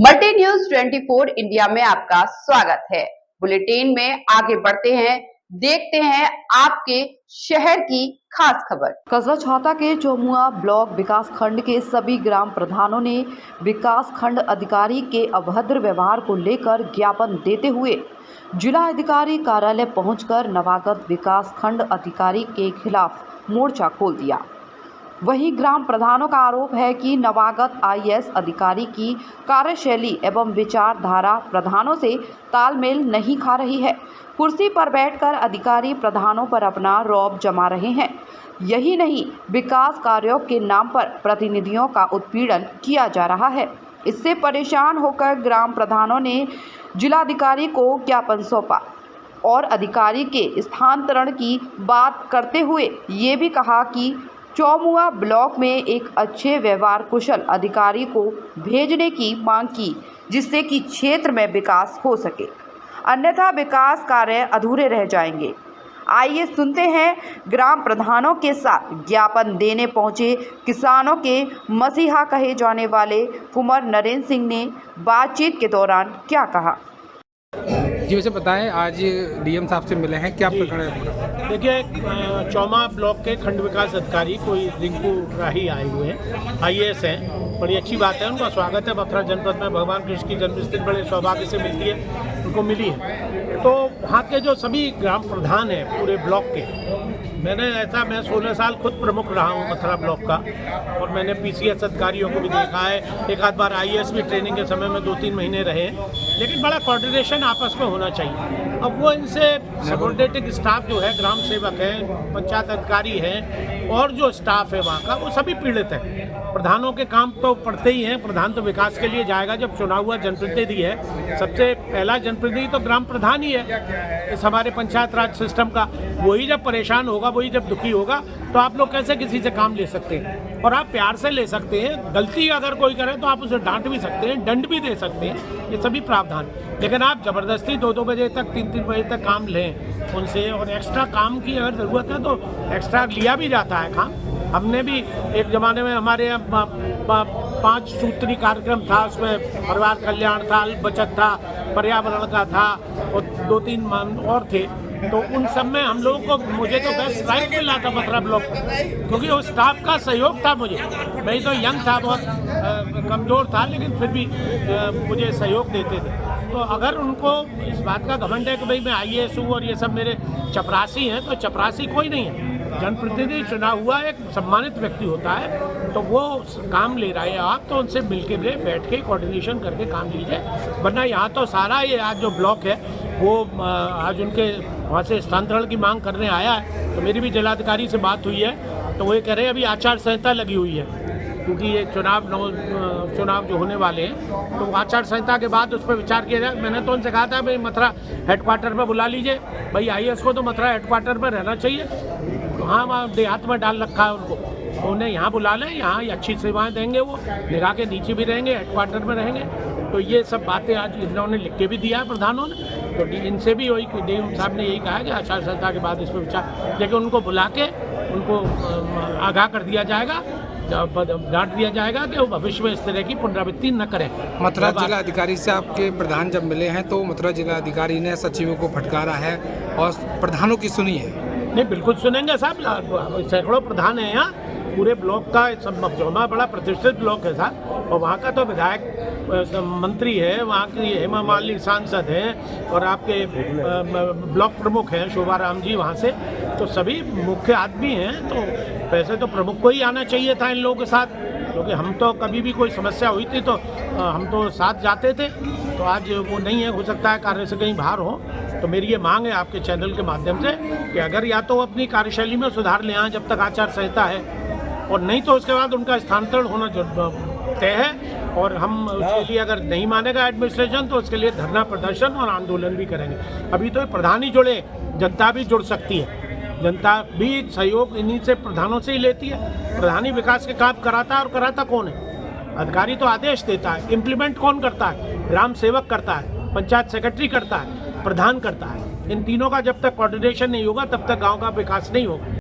Multi news 24 India में आपका स्वागत है। बुलेटिन में आगे बढ़ते हैं, देखते हैं आपके शहर की खास खबर। कस्बा छाता के चौमुआ ब्लॉक विकास खंड के सभी ग्राम प्रधानों ने विकास खंड अधिकारी के अभद्र व्यवहार को लेकर ज्ञापन देते हुए जिला अधिकारी कार्यालय पहुंचकर नवागत विकास खंड अधिकारी के खिलाफ मोर्चा खोल दिया। वहीं ग्राम प्रधानों का आरोप है कि नवागत आईएएस अधिकारी की कार्यशैली एवं विचारधारा प्रधानों से तालमेल नहीं खा रही है। कुर्सी पर बैठकर अधिकारी प्रधानों पर अपना रौब जमा रहे हैं। यही नहीं, विकास कार्यों के नाम पर प्रतिनिधियों का उत्पीड़न किया जा रहा है। इससे परेशान होकर ग्राम प्रधानों ने जिलाधिकारी को ज्ञापन सौंपा और अधिकारी के स्थानांतरण की बात करते हुए ये भी कहा कि चौमुआ ब्लॉक में एक अच्छे व्यवहार कुशल अधिकारी को भेजने की मांग की, जिससे कि क्षेत्र में विकास हो सके, अन्यथा विकास कार्य अधूरे रह जाएंगे। आइए सुनते हैं ग्राम प्रधानों के साथ ज्ञापन देने पहुंचे किसानों के मसीहा कहे जाने वाले कुंवर नरेंद्र सिंह ने बातचीत के दौरान क्या कहा। जी वैसे बताएं, आज डीएम साहब से मिले हैं, क्या प्रकरण है? देखिए, चौमा ब्लॉक के खंड विकास अधिकारी कोई रिंकू राही आए हुए हैं, आईएएस हैं। बड़ी अच्छी बात है, उनका स्वागत है। मथुरा जनपद में भगवान कृष्ण की जन्मस्थली बड़े सौभाग्य से मिलती है, उनको मिली है। तो वहाँ के जो सभी ग्राम प्रधान हैं पूरे ब्लॉक के, मैं 16 साल खुद प्रमुख रहा हूँ मथुरा ब्लॉक का, और मैंने पीसीएस अधिकारियों को भी देखा है। एक आध बार आईएएस भी ट्रेनिंग के समय में 2-3 महीने रहे, लेकिन बड़ा कोऑर्डिनेशन आपस में होना चाहिए। अब वो इनसे सबऑर्डिनेटेड स्टाफ जो है, ग्राम सेवक हैं, पंचायत अधिकारी हैं, और जो स्टाफ है वहाँ का, वो सभी पीड़ित हैं। प्रधानों के काम तो पड़ते ही हैं। प्रधान तो विकास के लिए जाएगा। जब चुनाव हुआ जनप्रतिनिधि है, सबसे पहला जनप्रतिनिधि तो ग्राम प्रधान ही है इस हमारे पंचायत राज सिस्टम का। वही जब परेशान होगा, वही जब दुखी होगा, तो आप लोग कैसे किसी से काम ले सकते हैं? और आप प्यार से ले सकते हैं। गलती अगर कोई करे तो आप उसे डांट भी सकते हैं, दंड भी दे सकते हैं, ये सभी प्रावधान। लेकिन आप जबरदस्ती 2-2 बजे तक, 3-3 बजे तक काम लें उनसे, और एक्स्ट्रा काम की अगर ज़रूरत है तो एक्स्ट्रा लिया भी जाता है काम। हमने भी एक ज़माने में हमारे यहाँ 5 सूत्री कार्यक्रम था, उसमें परिवार कल्याण था, बचत था, पर्यावरण का था, और 2-3 और थे। तो उन सब में हम लोगों को, मुझे तो बेस्ट रैंक मिला था मथुरा ब्लॉक, क्योंकि वो स्टाफ का सहयोग था मुझे। मैं तो यंग था, बहुत कमज़ोर था, लेकिन फिर भी मुझे सहयोग देते थे। तो अगर उनको इस बात का घमंड है कि भाई मैं आईएएस हूँ और ये सब मेरे चपरासी हैं, तो चपरासी कोई नहीं है। जनप्रतिनिधि चुना हुआ एक सम्मानित व्यक्ति होता है, तो वो काम ले रहे हैं आप, तो उनसे मिलके बैठ के कोऑर्डिनेशन करके काम लीजिए। वरना यहाँ तो सारा ये आज जो ब्लॉक है, वो आज उनके वहाँ से स्थानांतरण की मांग करने आया है। तो मेरी भी जिलाधिकारी से बात हुई है, तो वो ये कह रहे हैं अभी आचार संहिता लगी हुई है, क्योंकि ये चुनाव जो होने वाले हैं, तो आचार संहिता के बाद उस पर विचार किया जाए। मैंने तो उनसे कहा था भाई मथुरा हेडक्वार्टर पर बुला लीजिए, भाई आईएएस को तो मथुरा हेडक्वार्टर पर रहना चाहिए। हाँ, वहाँ देहात में डाल रखा है उनको, तो उन्हें यहाँ बुला लें, यहाँ अच्छी सेवाएं देंगे, वो निगाह के नीचे भी रहेंगे, हेडक्वार्टर में रहेंगे। तो ये सब बातें आज इन्होंने लिख के भी दिया है प्रधानों ने। तो इनसे भी वही डीएम साहब ने यही कहा है कि आचार संहिता के बाद इस पर विचार, लेकिन उनको बुला के उनको आगाह कर दिया जाएगा, डांट दिया जाएगा कि वो भविष्य में इस तरह की पुनरावृत्ति न करें। मथुरा जिला अधिकारी से आपके प्रधान जब मिले हैं, तो मथुरा जिला अधिकारी ने सचिवों को फटकारा है और प्रधानों की सुनी है। नहीं, बिल्कुल सुनेंगे साहब, सैकड़ों प्रधान हैं यहाँ पूरे ब्लॉक का। चौमा बड़ा प्रतिष्ठित ब्लॉक है साहब, और वहाँ का तो विधायक मंत्री है, वहाँ की हेमा मालिनी सांसद हैं, और आपके ब्लॉक प्रमुख हैं शोभा राम जी वहाँ से, तो सभी मुख्य आदमी हैं। तो वैसे तो प्रमुख को ही आना चाहिए था इन लोगों के साथ, क्योंकि हम तो कभी भी कोई समस्या हुई थी तो हम तो साथ जाते थे। तो आज वो नहीं है, हो सकता है कार्य से कहीं बाहर हो। तो मेरी ये मांग है आपके चैनल के माध्यम से कि अगर या तो अपनी कार्यशैली में सुधार ले आएँ जब तक आचार संहिता है, और नहीं तो उसके बाद उनका स्थानांतरण होना तय है। और हम उसके लिए अगर नहीं मानेगा एडमिनिस्ट्रेशन, तो उसके लिए धरना प्रदर्शन और आंदोलन भी करेंगे। अभी तो प्रधान ही जुड़े, जनता भी जुड़ सकती है। जनता भी सहयोग इन्हीं से, प्रधानों से ही लेती है। प्रधान ही विकास के काम कराता है, और कराता कौन है? अधिकारी तो आदेश देता है, इम्प्लीमेंट कौन करता है? ग्राम सेवक करता है, पंचायत सेक्रेटरी करता है, प्रधान करता है। इन तीनों का जब तक कोऑर्डिनेशन नहीं होगा, तब तक गांव का विकास नहीं होगा।